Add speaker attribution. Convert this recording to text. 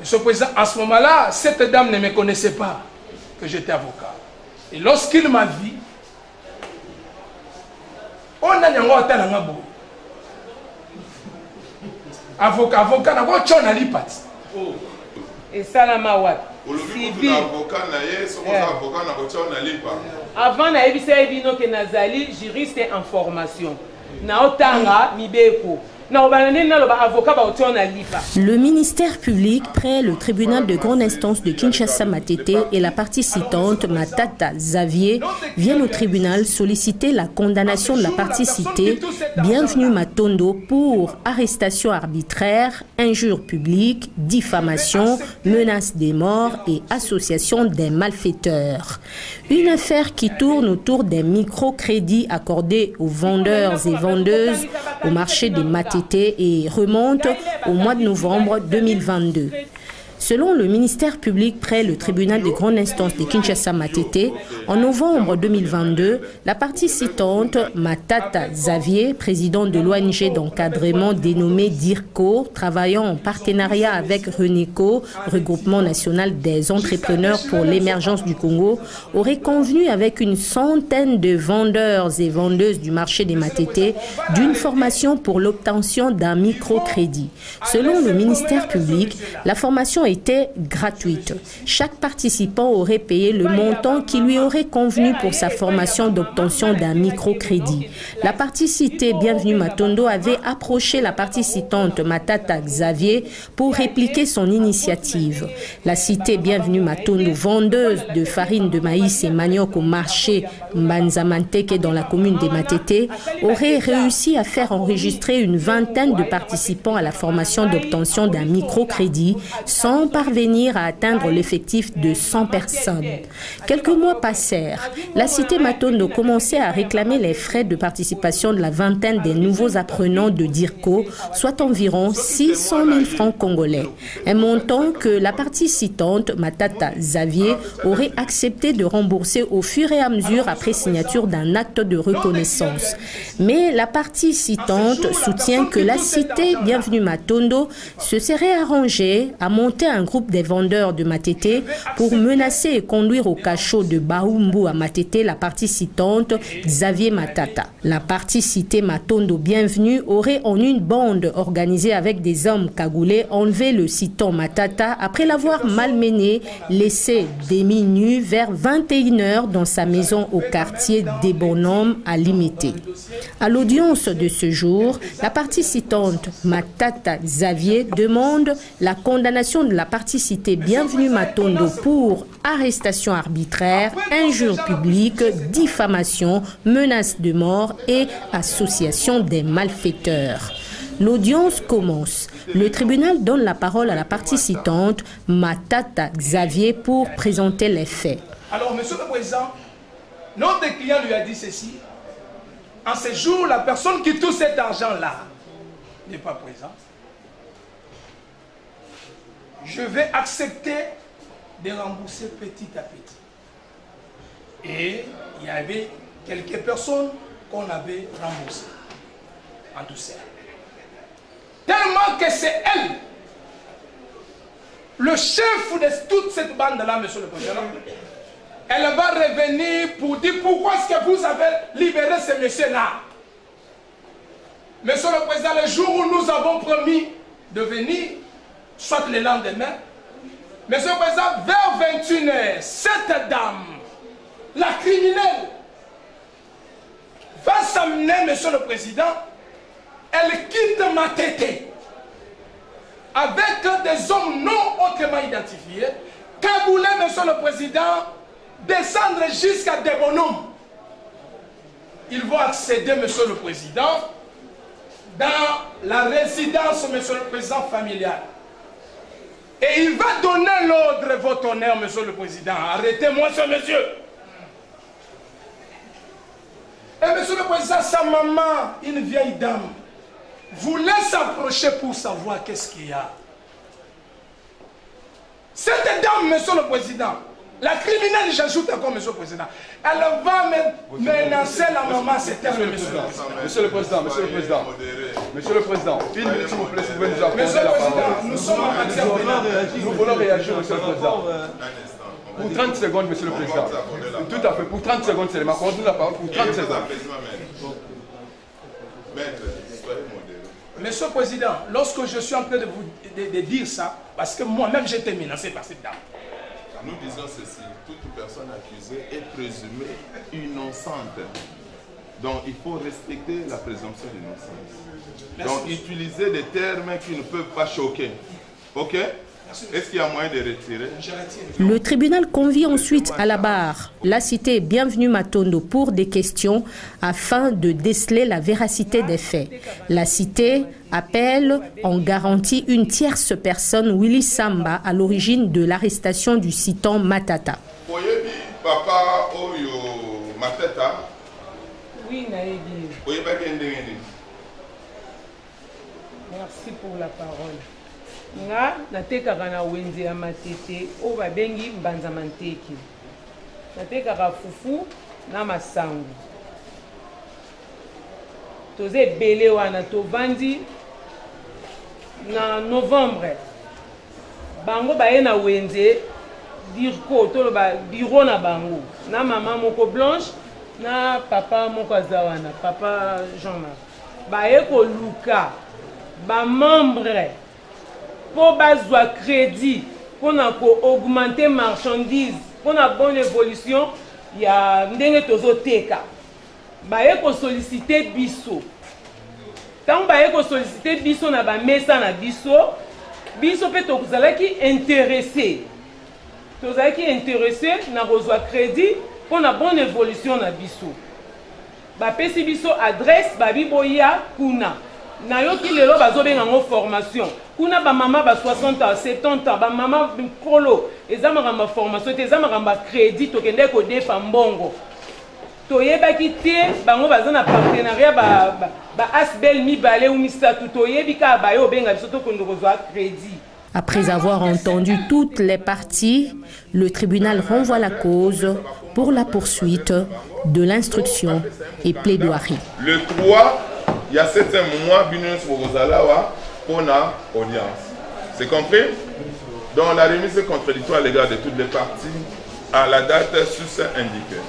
Speaker 1: Monsieur le Président, à ce moment-là, cette dame ne me connaissait pas que j'étais avocat. Et lorsqu'il m'a vu, on a un avocat,
Speaker 2: et ça, la mawat. Avant, na ebisa ebino ke nazali juriste en formation. Na otanga mibeko.
Speaker 3: Le ministère public près le tribunal de grande instance de Kinshasa Matete et la partie citante Matata Xavier viennent au tribunal solliciter la condamnation de la partie citée Bienvenue Matondo pour arrestation arbitraire, injure publique, diffamation, menace des morts et association des malfaiteurs. Une affaire qui tourne autour des microcrédits accordés aux vendeurs et vendeuses au marché des Matete et remonte au mois de novembre 2022. Selon le ministère public près le tribunal de grande instance de Kinshasa Matete, en novembre 2022, la partie citante Matata Xavier, président de l'ONG d'encadrement dénommée DIRCO, travaillant en partenariat avec RENECO, Regroupement national des entrepreneurs pour l'émergence du Congo, aurait convenu avec une centaine de vendeurs et vendeuses du marché des Matete d'une formation pour l'obtention d'un microcrédit. Selon le ministère public, la formation était gratuite. Chaque participant aurait payé le montant qui lui aurait convenu pour sa formation d'obtention d'un microcrédit. La partie citée Bienvenue Matondo avait approché la partie citante Matata Xavier pour répliquer son initiative. La cité Bienvenue Matondo, vendeuse de farine de maïs et manioc au marché Mbanzamanteke dans la commune des Matete, aurait réussi à faire enregistrer une vingtaine de participants à la formation d'obtention d'un microcrédit sans parvenir à atteindre l'effectif de 100 personnes. Quelques mois passèrent. La cité Matondo commençait à réclamer les frais de participation de la vingtaine des nouveaux apprenants de DIRCO, soit environ 600 000 francs congolais. Un montant que la partie citante, Matata Xavier, aurait accepté de rembourser au fur et à mesure après signature d'un acte de reconnaissance. Mais la partie citante soutient que la cité Bienvenue Matondo se serait arrangée à monter un groupe des vendeurs de Matete pour menacer et conduire au cachot de Baumbu à Matete la partie citante Xavier Matata. La partie citée Matondo Bienvenue aurait en une bande organisée avec des hommes cagoulés enlevé le citant Matata après l'avoir malmené, laissé demi-nu vers 21 h dans sa maison au quartier des Bonhommes à Limité. À l'audience de ce jour, la partie citante Matata Xavier demande la condamnation de la partie citée Bienvenue Matondo pour arrestation arbitraire, injure publique, diffamation, menace de mort et association des malfaiteurs. L'audience commence. Le tribunal donne la parole à la partie citante Matata Xavier pour présenter les faits.
Speaker 1: Alors, Monsieur le Président, notre client lui a dit ceci. En ce jour, la personne qui touche cet argent-là n'est pas présente. Je vais accepter de rembourser petit à petit. Et il y avait quelques personnes qu'on avait remboursées en douceur. Tellement que c'est elle, le chef de toute cette bande-là, Monsieur le Président, elle va revenir pour dire pourquoi est-ce que vous avez libéré ce monsieur-là. Monsieur le Président, le jour où nous avons promis de venir, soit le lendemain, Monsieur le Président, vers 21 h, cette dame, la criminelle, va s'amener, Monsieur le Président, elle quitte Matete avec des hommes non autrement identifiés, cagoulés, Monsieur le Président, descendre jusqu'à des bonhommes. Ils vont accéder, Monsieur le Président, dans la résidence, Monsieur le Président, familiale. Et il va donner l'ordre, votre honneur, Monsieur le Président. Arrêtez-moi ce monsieur. Et Monsieur le Président, sa maman, une vieille dame, voulait s'approcher pour savoir qu'est-ce qu'il y a. Cette dame, Monsieur le Président, la criminelle, j'ajoute encore, Monsieur le Président, elle va menacer la maman, c'est elle, Monsieur le Président.
Speaker 4: Monsieur le Président, Monsieur le Président. Monsieur le Président, une minute s'il vous plaît, si vous pouvez nous accorder
Speaker 1: Monsieur le
Speaker 4: la
Speaker 1: Président,
Speaker 4: parole.
Speaker 1: nous sommes en matière pénale.
Speaker 4: Nous voulons réagir, Monsieur le Président. Pour 30 secondes, Monsieur le Président. Tout à fait, pour 30 secondes, c'est ma accordez la parole pour 30 secondes.
Speaker 1: Monsieur le Président, lorsque je suis en train de dire ça, parce que moi-même j'ai été menacé par cette dame.
Speaker 5: Nous disons ceci, toute personne accusée est présumée innocente. Donc il faut respecter la présomption d'innocence. Donc utiliser des termes qui ne peuvent pas choquer. Ok? Est-ce qu'il y a moyen de retirer?
Speaker 3: Le tribunal convie ensuite à la barre la cité Bienvenue Matondo pour des questions afin de déceler la véracité des faits. La cité appelle en garantie une tierce personne, Willy Samba, à l'origine de l'arrestation du citant Matata.
Speaker 5: Papa Oyo Matata.
Speaker 2: Oui, Naïdi. Merci pour la parole. Nga natekaka na wenze ya matete o babengi mbanza manteki. Natekaka fufu na masangu. Toze ebele wana tovandi na novembre. Bango baye na wenze dirko tolo ba biro na bango. Na mama moko Blanche na papa moko azawana, papa Jean-Marc. Baye ko luka ba membre pour bazwa crédit, pour augmenter marchandise, pour une bonne évolution, il y a ndenge tozoteka. Baye ko solliciter biso. Tant baye ko solliciter biso na ba mesa na biso, biso pe tozalaki intéressé. Tozalaki intéressé na rozwa crédit pour une bonne évolution na biso. Ba pesi biso adresse babi boya kuna. Nayoki lelo bazobenga ngo formation. Kuna ba mama ba 60 ans, 70 ans, ba mama kolo, ezamaka ma formation, ezamaka ba crédit tokende ko defa mbongo. Toyebaki te bango bazana partenariat ba Asbel mibale ou misatu toyebika ba yo benga biso to kondo kozwa crédit.
Speaker 3: Après avoir entendu toutes les parties, le tribunal renvoie la cause pour la poursuite de l'instruction et plaidoirie.
Speaker 5: Le 3, il y a 7 mois, pour la audience. C'est compris? Donc la remise contradictoire à l'égard de toutes les parties à la date sous indiquée.